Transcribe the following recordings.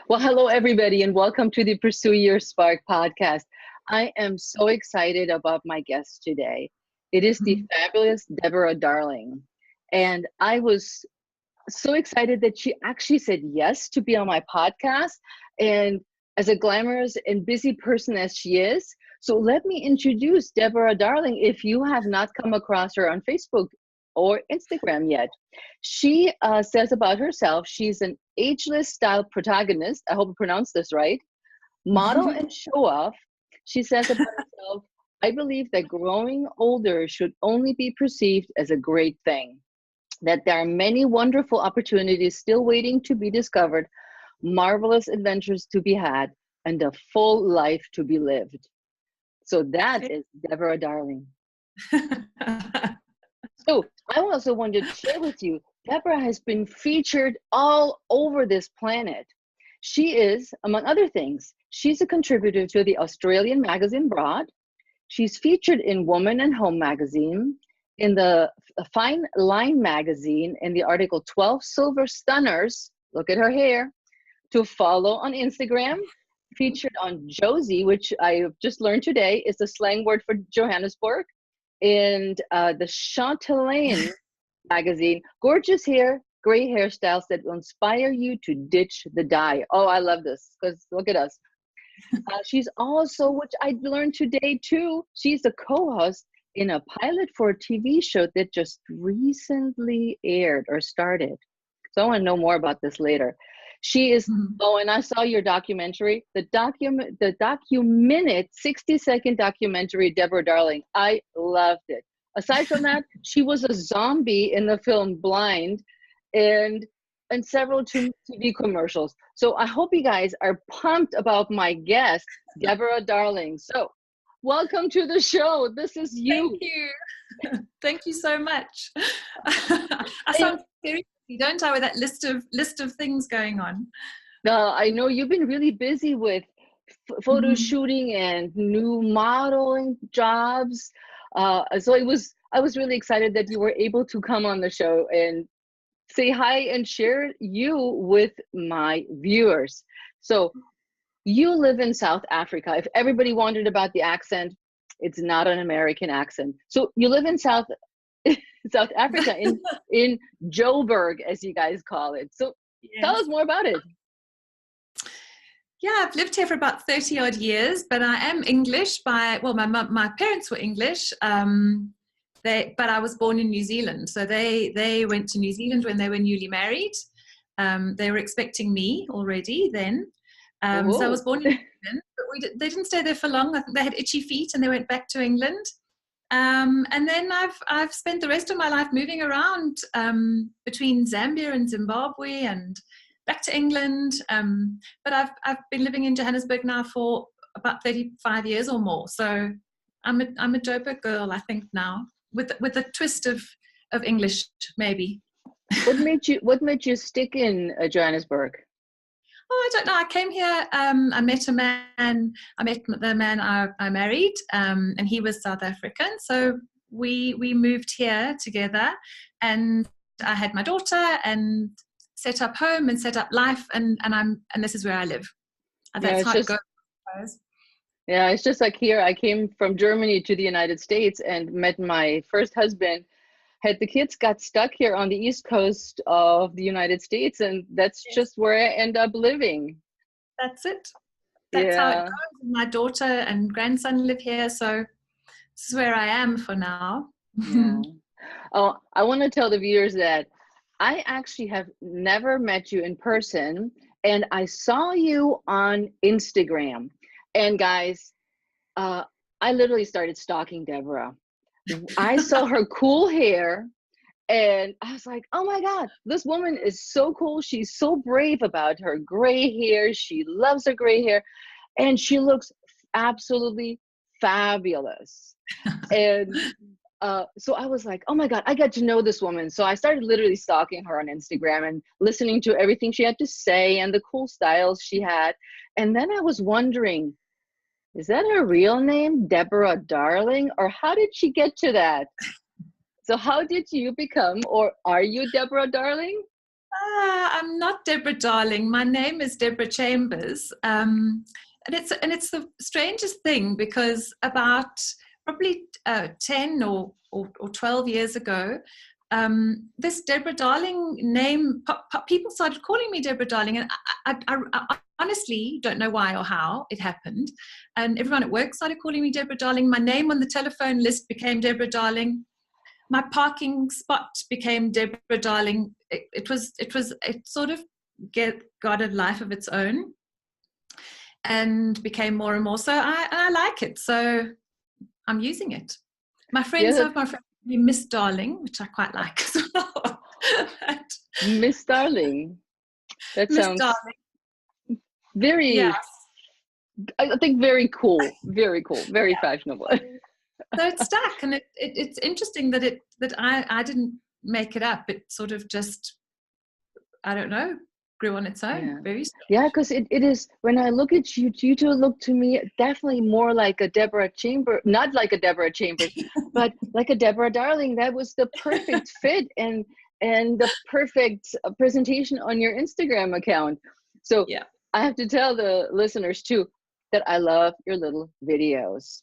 Well, hello, everybody, and welcome to the Pursue Your Spark podcast. I am so excited about my guest today. It is the fabulous Deborah Darling. And I was so excited that she actually said yes to be on my podcast. And as a glamorous and busy person as she is, so let me introduce Deborah Darling if you have not come across her on Facebook or Instagram yet. She says about herself, she's an ageless style protagonist. I hope I pronounced this right. Model and show off. She says about herself, I believe that growing older should only be perceived as a great thing, that there are many wonderful opportunities still waiting to be discovered, marvelous adventures to be had, and a full life to be lived. So that is Deborah Darling. So I also wanted to share with you, Deborah has been featured all over this planet. She is, among other things, she's a contributor to the Australian magazine Broad. She's featured in Woman and Home magazine, in the Fine Line magazine, in the article 12 Silver Stunners, look at her hair, to follow on Instagram, featured on Josie, which I just learned today is the slang word for Johannesburg, and the Chantelane magazine, gorgeous hair, gray hairstyles that will inspire you to ditch the dye. Oh, I love this, because look at us. She's also, which I learned today too, she's the co-host in a pilot for a TV show that just recently aired or started. So I want to know more about this later. She is, oh, and I saw your documentary, the documented 60-second documentary, Deborah Darling. I loved it. Aside from that, she was a zombie in the film Blind and several TV commercials. So I hope you guys are pumped about my guest, Deborah Darling. So welcome to the show. This is you. Thank you. Thank you so much. I sound very busy, don't I, with that list of things going on? I know you've been really busy with photo shooting and new modeling jobs. So I was really excited that you were able to come on the show and say hi and share you with my viewers. So you live in South Africa. If everybody wondered about the accent, it's not an American accent. So you live in South Africa, in Joburg, as you guys call it. So tell us more about it. Yeah, I've lived here for about 30 odd years, but I am English my parents were English, but I was born in New Zealand. So they went to New Zealand when they were newly married. They were expecting me already then. So I was born in New Zealand, but they didn't stay there for long. I think they had itchy feet and they went back to England. And then I've spent the rest of my life moving around between Zambia and Zimbabwe and back to England. But I've been living in Johannesburg now for about 35 years or more. So I'm a Joburg girl, I think now, with a twist of English maybe. What made you stick in Johannesburg? Oh, I don't know. I came here. I met a man. I met the man I married, and he was South African. So we moved here together, and I had my daughter and set up home and set up life, and this is where I live. And that's how it goes. Yeah, it's just like here. I came from Germany to the United States and met my first husband. Had the kids, got stuck here on the East Coast of the United States, and that's just where I end up living. That's it. That's how it goes. My daughter and grandson live here, so this is where I am for now. Yeah. Oh, I want to tell the viewers that I actually have never met you in person, and I saw you on Instagram. And guys, I literally started stalking Deborah. I saw her cool hair and I was like, oh my God, this woman is so cool. She's so brave about her gray hair. She loves her gray hair and she looks absolutely fabulous. And so I was like, oh my God, I got to know this woman. So I started literally stalking her on Instagram and listening to everything she had to say and the cool styles she had. And then I was wondering, is that her real name, Deborah Darling, or how did she get to that? So how did you become, or are you Deborah Darling? I'm not Deborah Darling. My name is Deborah Chambers. And it's the strangest thing, because about probably 10 or 12 years ago, this Deborah Darling name, people started calling me Deborah Darling, and I honestly don't know why or how it happened. And everyone at work started calling me Deborah Darling. My name on the telephone list became Deborah Darling. My parking spot became Deborah Darling. It sort of got a life of its own, and became more and more. So I like it. So I'm using it. My friends call me Miss Darling, which I quite like as well. Miss Darling. That Miss sounds Darling. very, Yeah. I think very cool, very fashionable. So it stuck, and it's interesting that I didn't make it up. It sort of just, I don't know, grew on its own. Yeah. Very strange. Yeah, because it is, when I look at you, you two look to me definitely more like a Deborah Chambers, not like a Deborah Chambers, but like a Deborah Darling. That was the perfect fit and the perfect presentation on your Instagram account. So Yeah. I have to tell the listeners too that I love your little videos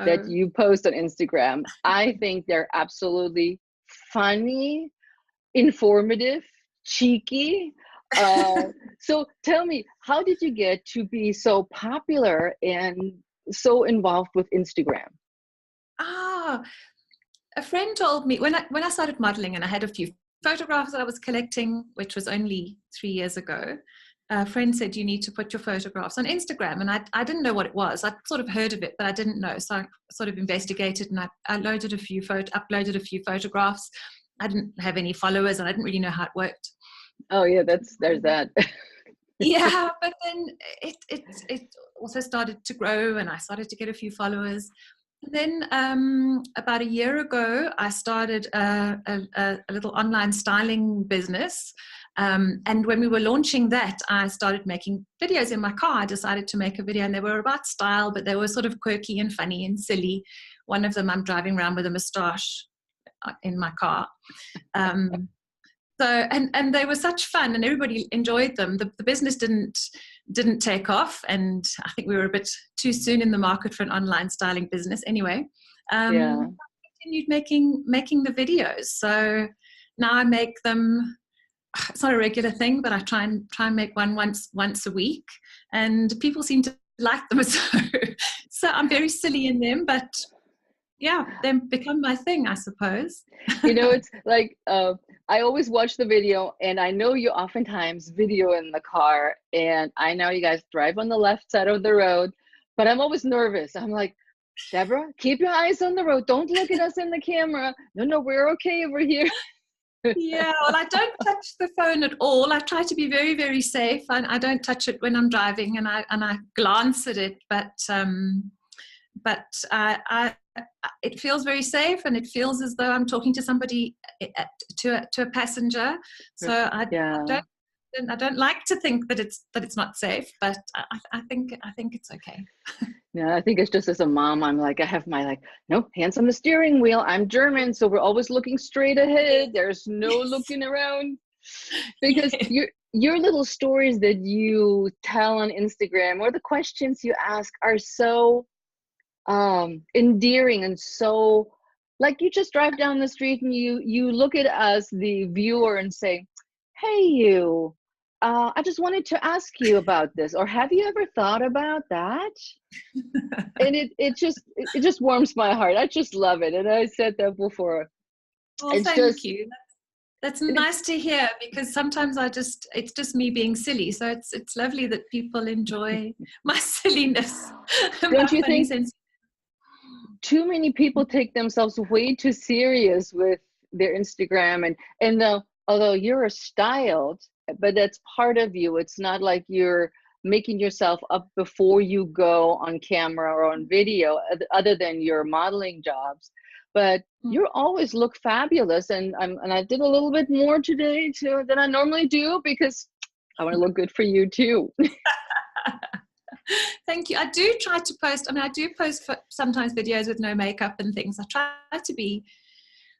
that you post on Instagram. I think they're absolutely funny, informative, cheeky. So tell me, how did you get to be so popular and so involved with Instagram? A friend told me when I started modeling, and I had a few photographs that I was collecting, which was only 3 years ago. A friend said, you need to put your photographs on Instagram. And I didn't know what it was. I'd sort of heard of it, but I didn't know. So I sort of investigated, and I uploaded a few photographs. I didn't have any followers, and I didn't really know how it worked. Oh yeah, there's that. Yeah, but then it also started to grow, and I started to get a few followers. And then about a year ago, I started a little online styling business. And when we were launching that, I started making videos in my car. I decided to make a video, and they were about style, but they were sort of quirky and funny and silly. One of them, I'm driving around with a moustache in my car. So and they were such fun, and everybody enjoyed them. The business didn't take off, and I think we were a bit too soon in the market for an online styling business. Anyway, Yeah. I continued making the videos. So now I make them. It's not a regular thing, but I try and make one once a week, and people seem to like them. So I'm very silly in them, but yeah, they become my thing, I suppose. It's like I always watch the video, and I know you oftentimes video in the car, and I know you guys drive on the left side of the road, but I'm always nervous. I'm like, Deborah, keep your eyes on the road. Don't look at us in the camera. No, we're okay over here. Yeah, well, I don't touch the phone at all. I try to be very, very safe. I don't touch it when I'm driving, and I glance at it, but it feels very safe, and it feels as though I'm talking to somebody, to a passenger. So I don't like to think that it's not safe, but I think it's okay. Yeah, I think it's just as a mom, I'm like, I have my no, hands on the steering wheel. I'm German, so we're always looking straight ahead. There's no looking around. Because your little stories that you tell on Instagram, or the questions you ask, are so endearing, and so, like, you just drive down the street and you look at us, the viewer, and say, hey, you, I just wanted to ask you about this, or have you ever thought about that? And it just warms my heart. I just love it. And I said that before. Well, thank you. That's nice to hear, because sometimes it's just me being silly. So it's lovely that people enjoy my silliness. Don't you think too many people take themselves way too serious with their Instagram, and although you're styled, but that's part of you. It's not like you're making yourself up before you go on camera or on video, other than your modeling jobs. But you always look fabulous, and I did a little bit more today than I normally do, because I want to look good for you too. Thank you. I do try to post. I do post sometimes videos with no makeup and things. I try to be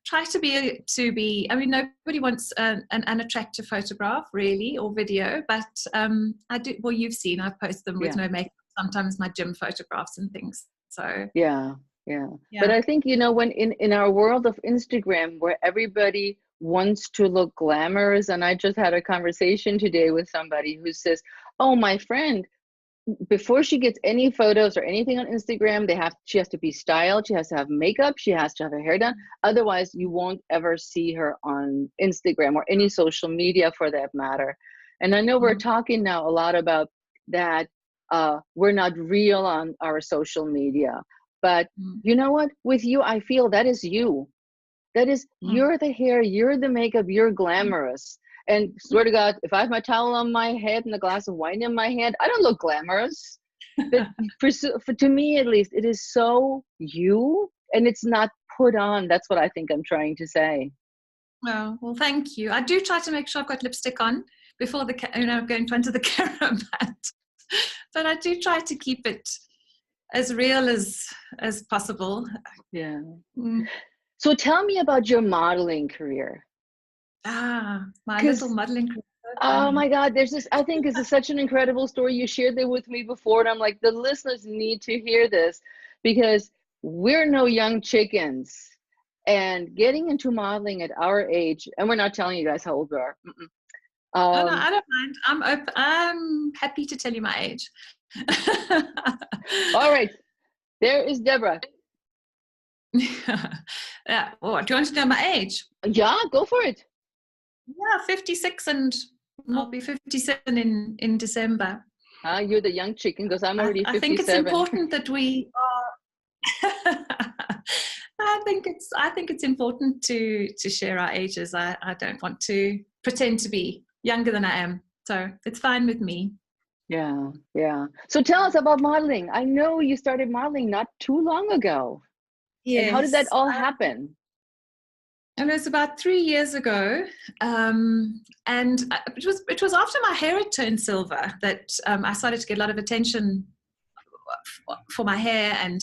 try to be, I mean, nobody wants an unattractive photograph really, or video, but I do, well, you've seen, I post them with no makeup, sometimes my gym photographs and things. So yeah. But I think, you know, when in our world of Instagram, where everybody wants to look glamorous, and I just had a conversation today with somebody who says, oh, my friend, before she gets any photos or anything on Instagram, she has to be styled, she has to have makeup, she has to have her hair done. Otherwise, you won't ever see her on Instagram or any social media for that matter. And I know we're talking now a lot about that. We're not real on our social media. But you know what? With you, I feel that is you. That is, you're the hair, you're the makeup, you're glamorous. And swear to God, if I have my towel on my head and a glass of wine in my hand, I don't look glamorous. But to me, at least, it is so you, and it's not put on. That's what I think I'm trying to say. Oh, well, thank you. I do try to make sure I've got lipstick on before going in front of the camera, but I do try to keep it as real as possible. Yeah. So tell me about your modeling career. My little modeling career. Oh my God, there's this, I think this is such an incredible story. You shared that with me before, and I'm like, the listeners need to hear this, because we're no young chickens, and getting into modeling at our age, and we're not telling you guys how old we are. No, I don't mind. I'm happy to tell you my age. All right, there is Deborah. Yeah. Oh, do you want to know my age? Yeah, go for it. Yeah, 56, and I'll be 57 in December. You're the young chicken, because I'm already 57. I think it's important that we are. I think it's important to share our ages. I don't want to pretend to be younger than I am, so it's fine with me. Yeah. So tell us about modeling. I know you started modeling not too long ago. Yes. And how did that all happen? And it was about 3 years ago, and it was after my hair had turned silver that I started to get a lot of attention for my hair, and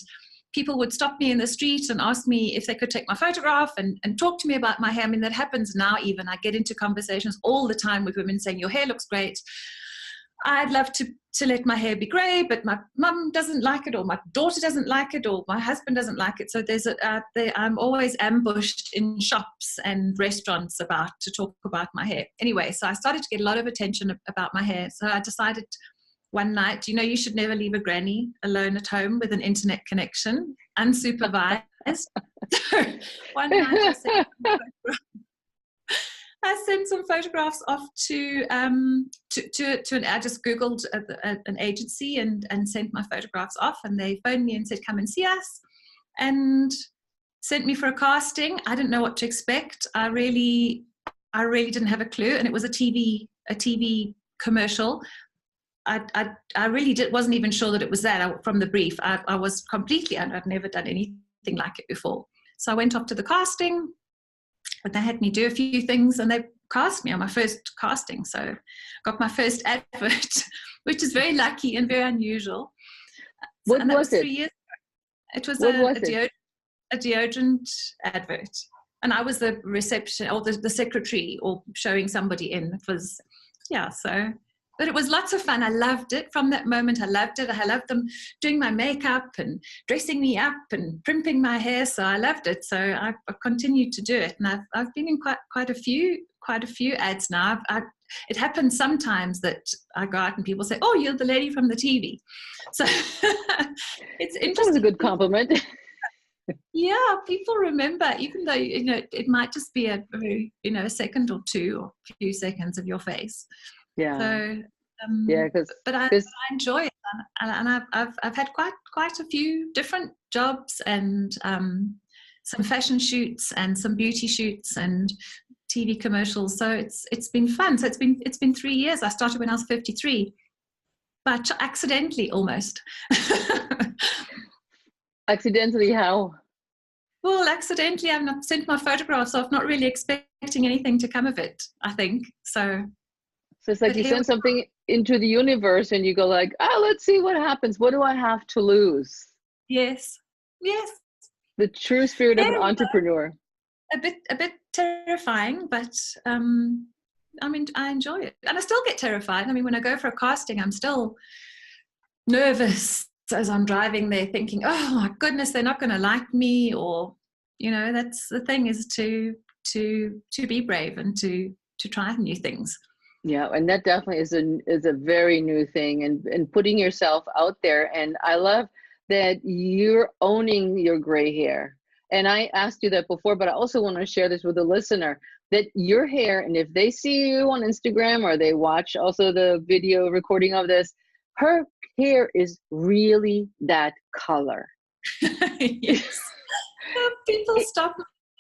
people would stop me in the street and ask me if they could take my photograph and talk to me about my hair. I mean, that happens now even. I get into conversations all the time with women saying, your hair looks great. I'd love to let my hair be grey, but my mum doesn't like it, or my daughter doesn't like it, or my husband doesn't like it. So I'm always ambushed in shops and restaurants to talk about my hair. Anyway, so I started to get a lot of attention about my hair. So I decided one night, you should never leave a granny alone at home with an internet connection, unsupervised. So one night I sent some photographs off to I just Googled an agency and sent my photographs off, and they phoned me and said, come and see us, and sent me for a casting. I didn't know what to expect. I really didn't have a clue, and it was a TV commercial. I really wasn't even sure that it was that from the brief. I was completely, I'd never done anything like it before. So I went off to the casting. But they had me do a few things, and they cast me on my first casting. So I got my first advert, which is very lucky and very unusual. What was it? 3 years ago. It was a deodorant advert. And I was the reception, or the secretary, or showing somebody in. It was, but it was lots of fun. I loved it. From that moment, I loved it. I loved them doing my makeup and dressing me up and primping my hair. So I loved it. So I continued to do it, and I've been in quite a few ads now. It happens sometimes that I go out and people say, "Oh, you're the lady from the TV." So it's interesting. That was a good compliment. Yeah, people remember, even though it might just be a second or two, or a few seconds of your face. Yeah. So, but I enjoy it, and I've had quite a few different jobs, and some fashion shoots and some beauty shoots and TV commercials. So it's been fun. So it's been 3 years. I started when I was 53, but accidentally almost. Accidentally how? Well, accidentally, I've not sent my photographs off, not really expecting anything to come of it, I think. So it's like you send something into the universe and you go like, let's see what happens. What do I have to lose? Yes. The true spirit of an entrepreneur. a bit terrifying, but I mean, I enjoy it, and I still get terrified. I mean, when I go for a casting, I'm still nervous as I'm driving there, thinking, "Oh my goodness, they're not going to like me," or that's the thing, is to be brave and to try new things. Yeah, and that definitely is a very new thing, and putting yourself out there. And I love that you're owning your gray hair. And I asked you that before, but I also want to share this with the listener, that your hair, and if they see you on Instagram or they watch also the video recording of this, her hair is really that color. Yes. People stop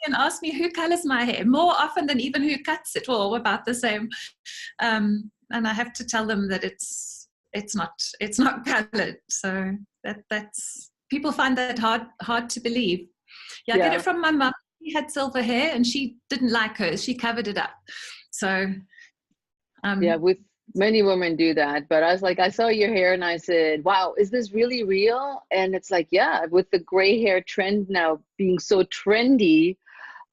and ask me who colors my hair more often than even who cuts it, or about the same. And I have to tell them that it's not colored. So that's people find that hard to believe. Yeah, I get it from my mum. She had silver hair and she didn't like hers. She covered it up. So yeah, with many women do that. But I was like, I saw your hair and I said, wow, is this really real? And it's like, yeah, with the gray hair trend now being so trendy.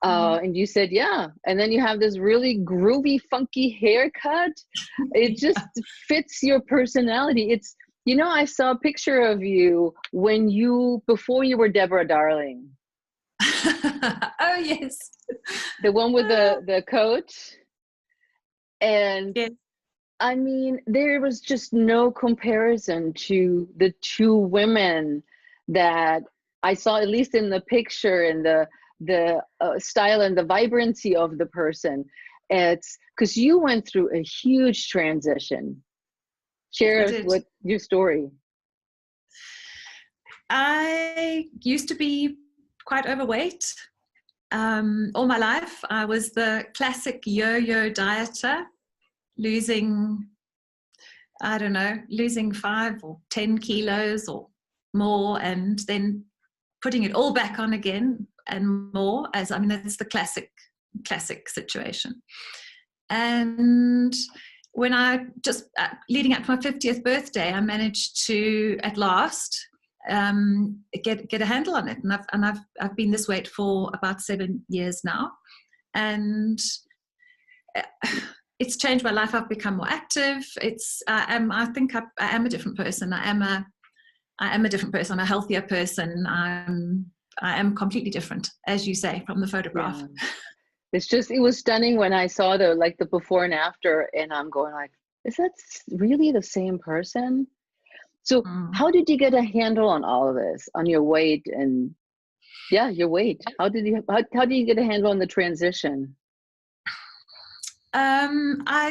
And you said, yeah. And then you have this really groovy, funky haircut. It just fits your personality. It's, I saw a picture of you before you were Deborah Darling. Oh, yes. The one with the coat. And yes. I mean, there was just no comparison to the two women that I saw, at least in the picture, and the style and the vibrancy of the person. It's because you went through a huge transition. Share what your story. I used to be quite overweight. All my life, I was the classic yo-yo dieter, losing 5 or 10 kilos or more, and then putting it all back on again and more. That's the classic situation. And when I just leading up to my 50th birthday, I managed to at last get a handle on it, and I've been this weight for about 7 years now, and it's changed my life. I've become more active. I am a different person. I am a different person. I'm a healthier person. I am completely different, as you say, from the photograph. Yeah. It was stunning when I saw the before and after, and I'm going like, is that really the same person? So how did you get a handle on all of this, on your weight and your weight? How did you get a handle on the transition? I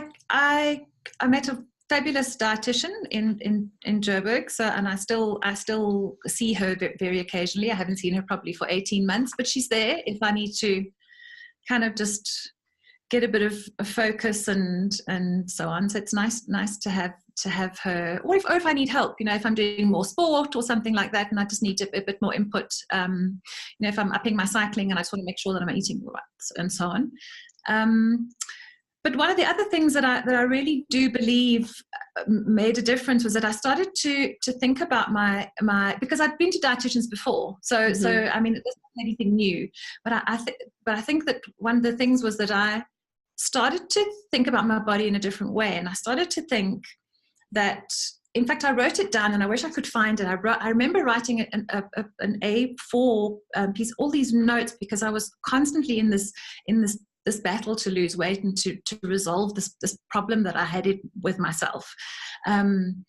met a fabulous dietitian in Joburg, and I still see her very occasionally. I haven't seen her probably for 18 months, but she's there if I need to kind of just get a bit of a focus and so on. So it's nice to have her, or if I need help, if I'm doing more sport or something like that, and I just need a bit more input. If I'm upping my cycling and I just want to make sure that I'm eating right and so on. But one of the other things that I really do believe made a difference was that I started to think about my because I'd been to dietitians before, so I mean, there's not anything new, but I think that one of the things was that I started to think about my body in a different way, and I started to think that, in fact, I wrote it down, and I wish I could find it. I remember writing an A4 piece, all these notes, because I was constantly in this battle to lose weight and to resolve this problem that I had with myself. And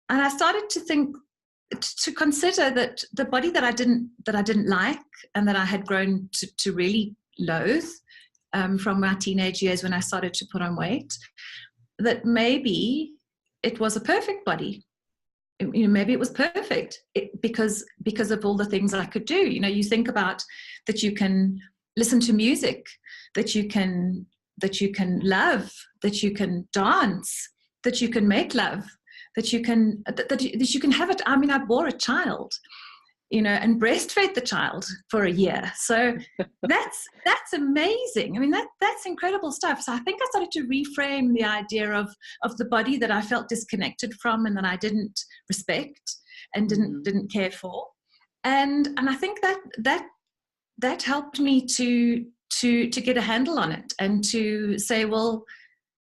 I started to consider that the body that I didn't like, and that I had grown to really loathe from my teenage years when I started to put on weight, that maybe it was a perfect body. Maybe it was perfect because of all the things I could do. You think about that you can listen to music, that you can love, that you can dance, that you can make love, that you can have it. I mean, I bore a child, and breastfed the child for a year. So that's amazing. I mean, that's incredible stuff. So I think I started to reframe the idea of the body that I felt disconnected from, and that I didn't respect and didn't care for. And I think that helped me to to get a handle on it and to say, well,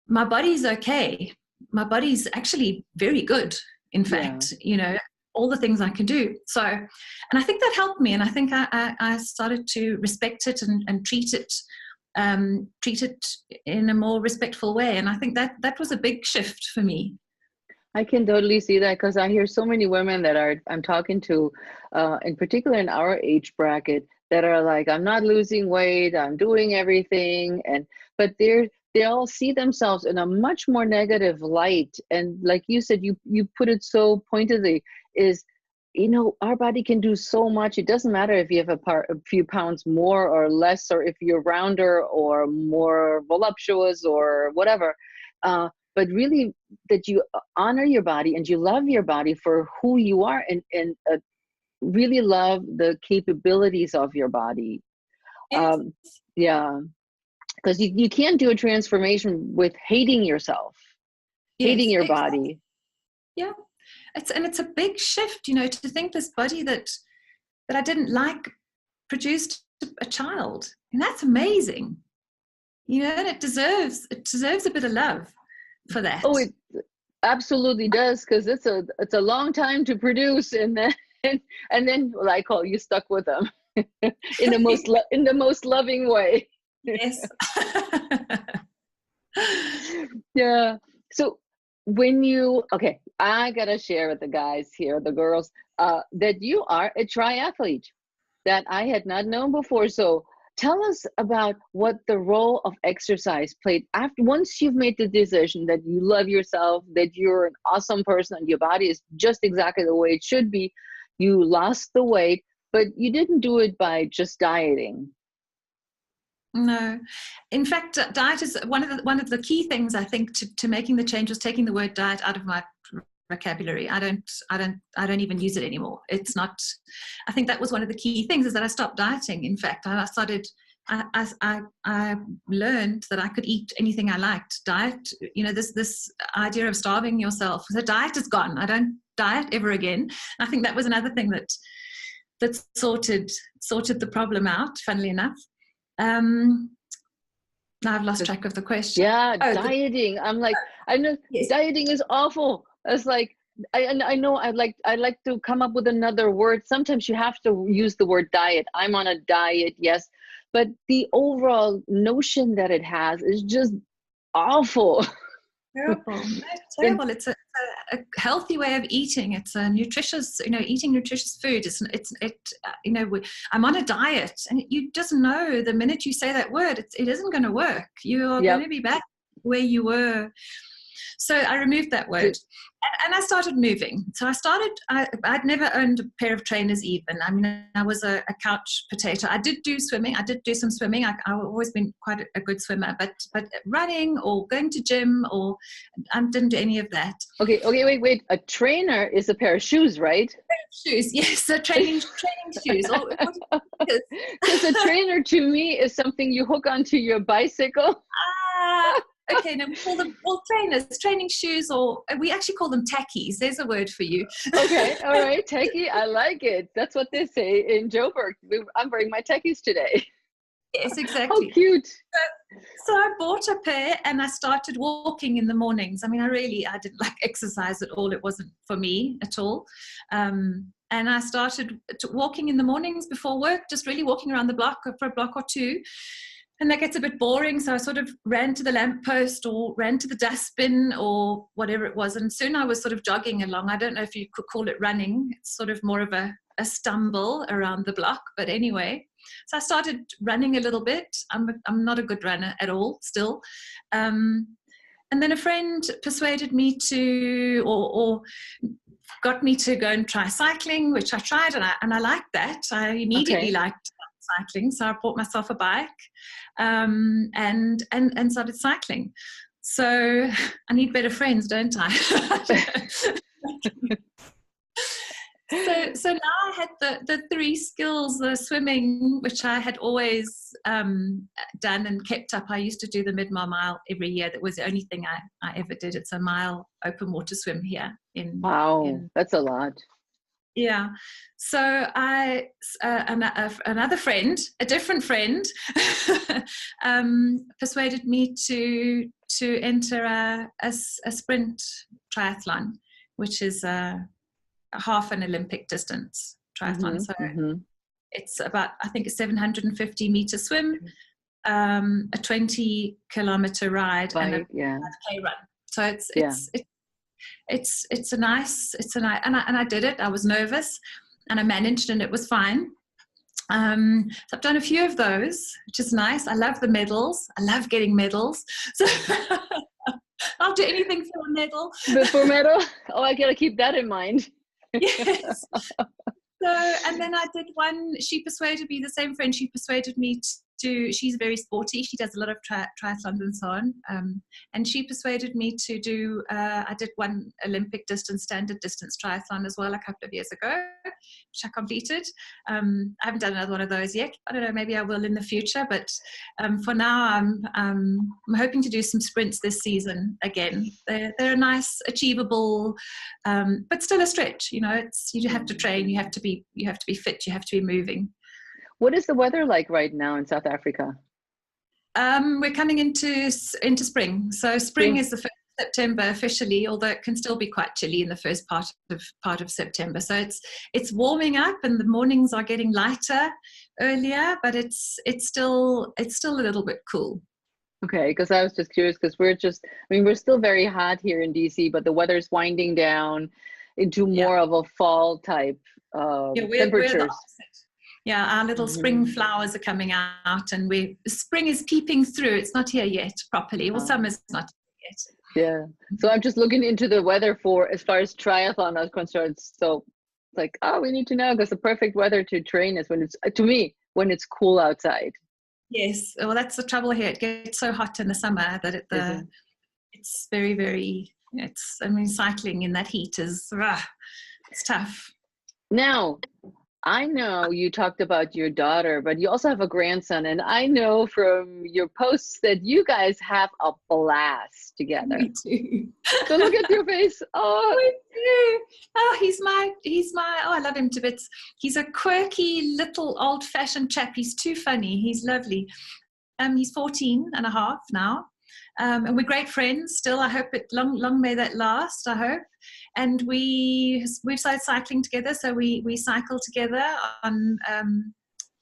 my body's okay. My body's actually very good. In fact, all the things I can do. So, and I think that helped me. And I think I started to respect it and treat it in a more respectful way. And I think that was a big shift for me. I can totally see that, because I hear so many women that I'm talking to, in particular in our age bracket, that are like, I'm not losing weight, I'm doing everything, but they all see themselves in a much more negative light. And like you said, you put it so pointedly, is, our body can do so much. It doesn't matter if you have a few pounds more or less, or if you're rounder or more voluptuous or whatever. But really, that you honor your body and you love your body for who you are, and really love the capabilities of your body. Yes. Yeah, because you can't do a transformation with hating yourself, hating your body. Yeah, it's a big shift, to think this body that I didn't like produced a child, and that's amazing. And it deserves a bit of love for that. Oh, it absolutely does, because it's a long time to produce, and then well, I call you stuck with them in the most loving way. Yes. Yeah. So I gotta share with the guys here, the girls, that you are a triathlete that I had not known before. So tell us about what the role of exercise played once you've made the decision that you love yourself, that you're an awesome person, and your body is just exactly the way it should be. You lost the weight, but you didn't do it by just dieting. No, in fact, diet is one of the key things, I think, to making the change, was taking the word diet out of my vocabulary. I don't even use it anymore. It's not. I think that was one of the key things, is that I stopped dieting. In fact, I learned that I could eat anything I liked. Diet, this idea of starving yourself. The diet is gone. I don't diet ever again. I think that was another thing that sorted the problem out, funnily enough. Now I've lost track of the question. Yeah, dieting. I'm like, I know. Yes. Dieting is awful. It's like, I know I like to come up with another word. Sometimes you have to use the word diet. I'm on a diet, yes, but the overall notion that it has is just awful. Terrible. Terrible. It's a healthy way of eating. It's a nutritious, eating nutritious food. I'm on a diet, and you just know the minute you say that word, it isn't going to work. You're going to be back where you were. So I removed that word, and I started moving. So I'd never owned a pair of trainers even. I mean, I was a couch potato. I did do swimming. I did do some swimming. I've always been quite a good swimmer, but running or going to gym, or I didn't do any of that. Okay, wait. A trainer is a pair of shoes, right? Shoes, yes. So training shoes. Because a trainer to me is something you hook onto your bicycle. Okay, now we call them trainers, training shoes, or we actually call them tackies. There's a word for you. Okay, all right, tacky. I like it. That's what they say in Joburg. I'm wearing my tackies today. Yes, exactly. How cute. So I bought a pair, and I started walking in the mornings. I mean, I didn't like exercise at all. It wasn't for me at all. And I started walking in the mornings before work, just really walking around the block for a block or two. And that gets a bit boring, so I sort of ran to the lamppost or ran to the dustbin or whatever it was. And soon I was sort of jogging along. I don't know if you could call it running. It's sort of more of a stumble around the block. But anyway, so I started running a little bit. I'm not a good runner at all still. And then a friend persuaded me to, or got me to go and try cycling, which I tried, and I liked that. I immediately liked cycling, so I bought myself a bike and started cycling. So I need better friends, don't I? So now I had the three skills: the swimming, which I had always done and kept up. I used to do the mile every year. That was the only thing I ever did. It's a mile open water swim here in. Wow, that's a lot. Yeah. So another friend, a different friend, persuaded me to enter a sprint triathlon, which is a half an Olympic distance triathlon. So it's about, I think, a 750-meter swim, a 20-kilometer ride, and a 5K run. So it's a nice, and I did it. I was nervous, and I managed, and it was fine. So I've done a few of those, which is nice. I love the medals. I love getting medals. So I'll do anything for a medal. But for medal? Oh, I gotta keep that in mind. Yes. So, and then I did one. She persuaded me. The same friend. She persuaded me to. She's very sporty. She does a lot of triathlons and so on. And she persuaded me to do. I did one Olympic distance, standard distance triathlon as well a couple of years ago, which I completed. I haven't done another one of those yet. I don't know. Maybe I will in the future. But for now, I'm hoping to do some sprints this season again. They're a nice, achievable, but still a stretch. You know, you have to train. You have to be fit. You have to be moving. What is the weather like right now in South Africa? We're coming into spring. So spring is the 1st of September officially, although it can still be quite chilly in the first part of September. So it's warming up, and the mornings are getting lighter earlier, but it's still a little bit cool. Okay, because I was just curious, because we're still very hot here in DC, but the weather's winding down into more of a fall type temperatures. We're the opposite. Yeah, our little spring flowers are coming out, and spring is peeping through. It's not here yet properly. Well, summer's not here yet. Yeah. So I'm just looking into the weather for, as far as triathlon is concerned. So it's like, we need to know, because the perfect weather to train is when it's cool outside. Yes. Well, that's the trouble here. It gets so hot in the summer that it's very, very. Cycling in that heat is it's tough. Now, I know you talked about your daughter, but you also have a grandson, and I know from your posts that you guys have a blast together. We do. So look at your face. Oh, we do. Oh, he's my. Oh, I love him to bits. He's a quirky little old-fashioned chap. He's too funny. He's lovely. He's 14 and a half now. And we're great friends still. I hope long may that last, I hope. And we've started cycling together, so we cycle together on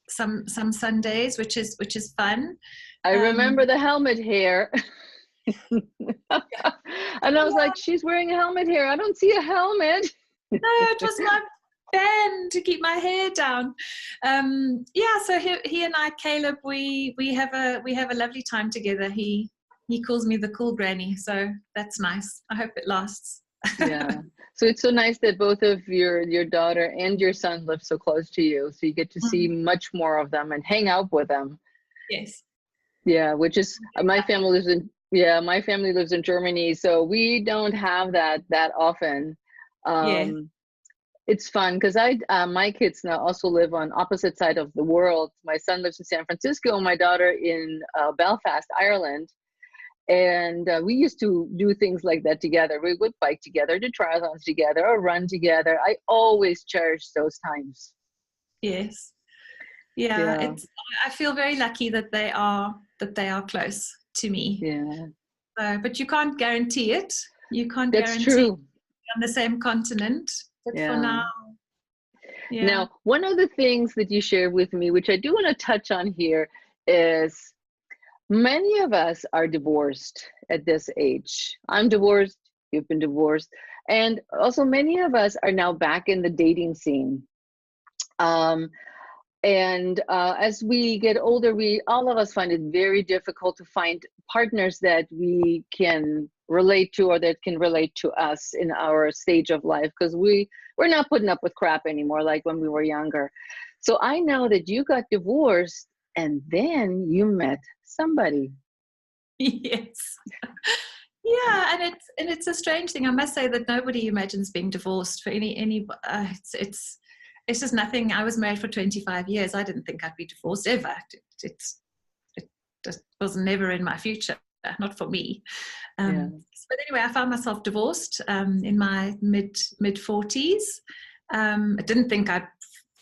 some Sundays, which is fun. I remember the helmet hair. And I was like, she's wearing a helmet here. I don't see a helmet. No, it was my band to keep my hair down. So he and I, Caleb, we have a lovely time together. He calls me the cool granny, so that's nice. I hope it lasts. Yeah. So it's so nice that both of your daughter and your son live so close to you, so you get to see much more of them and hang out with them. Yes. Yeah, which is my family lives in Germany, so we don't have that often. It's fun because my kids now also live on opposite side of the world. My son lives in San Francisco and my daughter in Belfast, Ireland. And we used to do things like that together. We would bike together, do triathlons together, or run together. I always cherish those times. Yes. Yeah. I feel very lucky that they are close to me. Yeah. But you can't guarantee it. You can't That's guarantee true. on the same continent. But for now. Yeah. Now, one of the things that you shared with me, which I do want to touch on here, is many of us are divorced at this age. I'm divorced, you've been divorced, and also many of us are now back in the dating scene. As we get older, all of us find it very difficult to find partners that we can relate to or that can relate to us in our stage of life, because we're not putting up with crap anymore like when we were younger. So I know that you got divorced and then you met somebody. Yes. Yeah, and it's a strange thing. I must say that nobody imagines being divorced for any. It's just nothing. I was married for 25 years. I didn't think I'd be divorced ever. It just was never in my future. Not for me. But anyway, I found myself divorced in my mid 40s. I didn't think I'd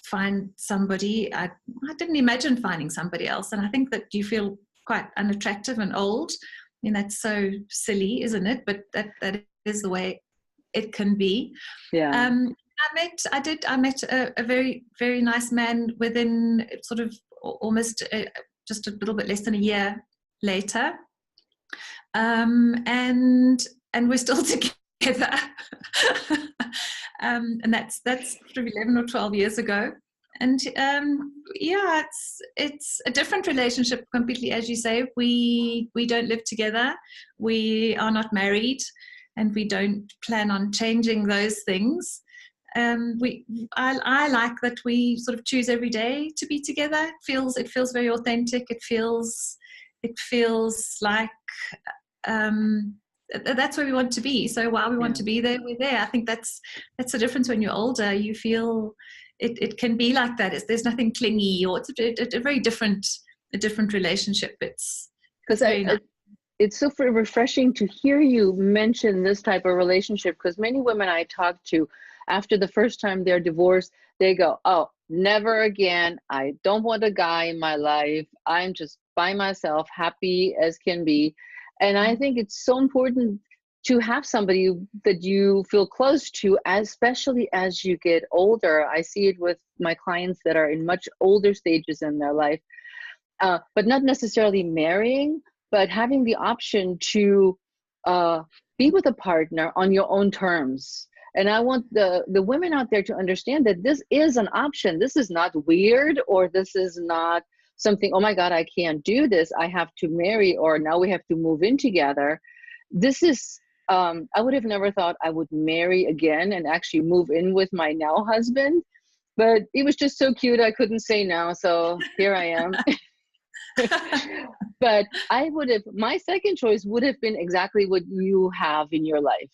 find somebody. I didn't imagine finding somebody else. And I think that you feel quite unattractive and old. I mean, that's so silly, isn't it? But that is the way it can be. Yeah. I met a very, very nice man within sort of almost just a little bit less than a year later. And we're still together. And that's sort of 11 or 12 years ago. And yeah, it's a different relationship completely, as you say. We don't live together. We are not married, and we don't plan on changing those things. I like that we sort of choose every day to be together. It feels very authentic. It feels like that's where we want to be. So while we want to be there, we're there. I think that's the difference. When you're older, you feel it can be like that. There's nothing clingy, or it's a very different relationship. It's because it's so refreshing to hear you mention this type of relationship, because many women I talk to, after the first time they're divorced, they go, oh, never again. I don't want a guy in my life. I'm just by myself, happy as can be. And I think it's so important to have somebody that you feel close to, especially as you get older. I see it with my clients that are in much older stages in their life, but not necessarily marrying, but having the option to be with a partner on your own terms. And I want the women out there to understand that this is an option. This is not weird, or this is not something, oh my God, I can't do this. I have to marry, or now we have to move in together. This is, I would have never thought I would marry again and actually move in with my now husband, but it was just so cute. I couldn't say no. So here I am. But my second choice would have been exactly what you have in your life.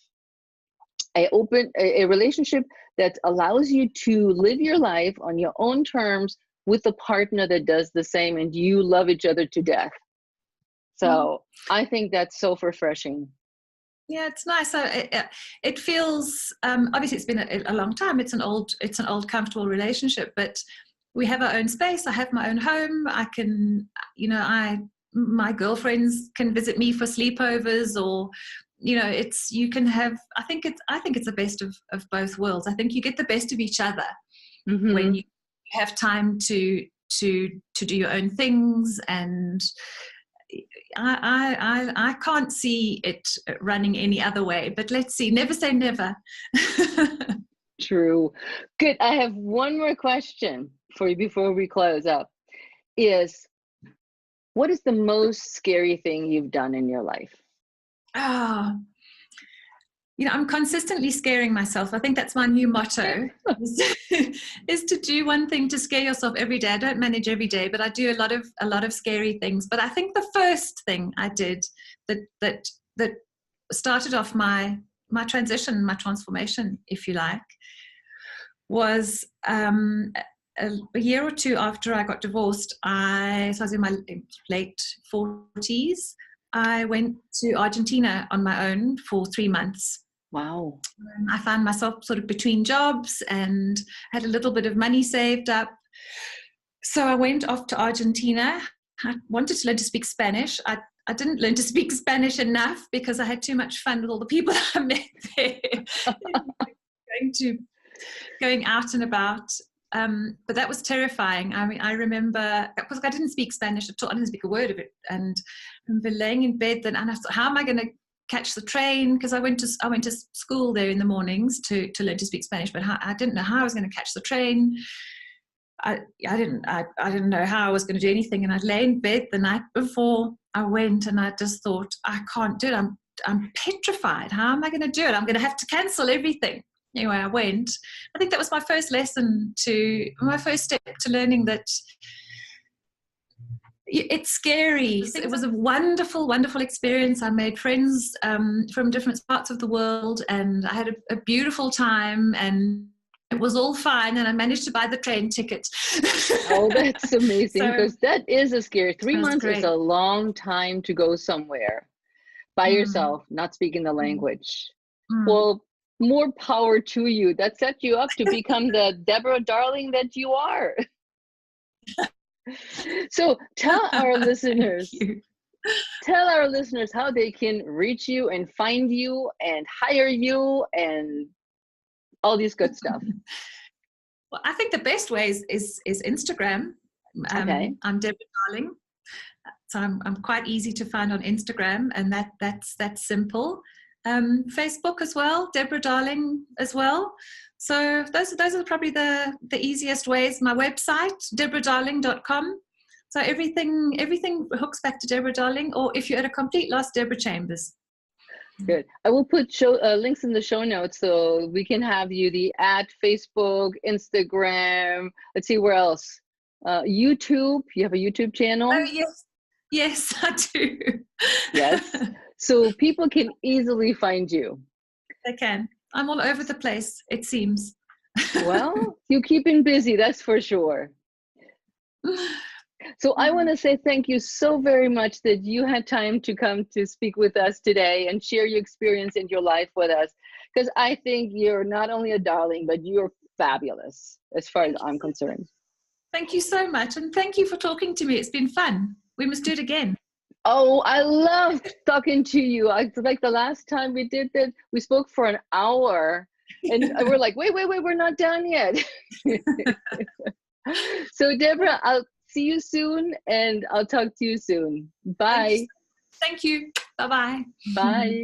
A relationship that allows you to live your life on your own terms with a partner that does the same, and you love each other to death. So I think that's so refreshing. Yeah, it's nice. So it feels, obviously it's been a long time. It's an old comfortable relationship, but we have our own space. I have my own home. I can, my girlfriends can visit me for sleepovers, or you can have, I think it's the best of both worlds. I think you get the best of each other when you have time to do your own things. And I can't see it running any other way, but let's see. Never say never. True. Good. I have one more question for you before we close up. What is the most scary thing you've done in your life? I'm consistently scaring myself. I think that's my new motto, is to do one thing to scare yourself every day. I don't manage every day, but I do a lot of scary things. But I think the first thing I did that started off my transition, my transformation, if you like, was a year or two after I got divorced. So I was in my late 40s. I went to Argentina on my own for 3 months. Wow. I found myself sort of between jobs and had a little bit of money saved up. So I went off to Argentina. I wanted to learn to speak Spanish. I didn't learn to speak Spanish enough because I had too much fun with all the people I met there. going out and about. But that was terrifying. I mean, I remember, because I didn't speak Spanish at all. I didn't speak a word of it. And I remember laying in bed then, and I thought, how am I going to catch the train? Because I went to school there in the mornings to learn to speak Spanish, but I didn't know how I was going to catch the train. I didn't know how I was going to do anything. And I'd lay in bed the night before I went, and I just thought, I can't do it. I'm petrified. How am I going to do it? I'm going to have to cancel everything. Anyway, I went. I think that was my first first step to learning that it's scary. It was a wonderful, wonderful experience. I made friends from different parts of the world, and I had a beautiful time, and it was all fine, and I managed to buy the train ticket. Oh, that's amazing, because that is a scary. 3 months is a long time to go somewhere by yourself, not speaking the language. Well, more power to you. That set you up to become the Deborah Darling that you are. So tell our listeners, how they can reach you and find you and hire you and all these good stuff. Well, I think the best way is Instagram. Okay. I'm Deborah Darling, so I'm quite easy to find on Instagram, and that's simple. Facebook as well, Deborah Darling as well. So those are probably the easiest ways. My website, deborahdarling.com. So everything hooks back to Deborah Darling, or if you're at a complete loss, Deborah Chambers. Good. I will put links in the show notes so we can have you at Facebook, Instagram. Let's see where else. YouTube. You have a YouTube channel? Oh yes, I do. Yes. So people can easily find you. They can. I'm all over the place, it seems. Well, you keeping busy, that's for sure. So I want to say thank you so very much that you had time to come to speak with us today and share your experience in your life with us. Because I think you're not only a darling, but you're fabulous as far as I'm concerned. Thank you so much. And thank you for talking to me. It's been fun. We must do it again. Oh, I loved talking to you. It's like the last time we did that, we spoke for an hour and we're like, wait, we're not done yet. So Deborah, I'll see you soon and I'll talk to you soon. Bye. Thank you. Bye-bye. Bye.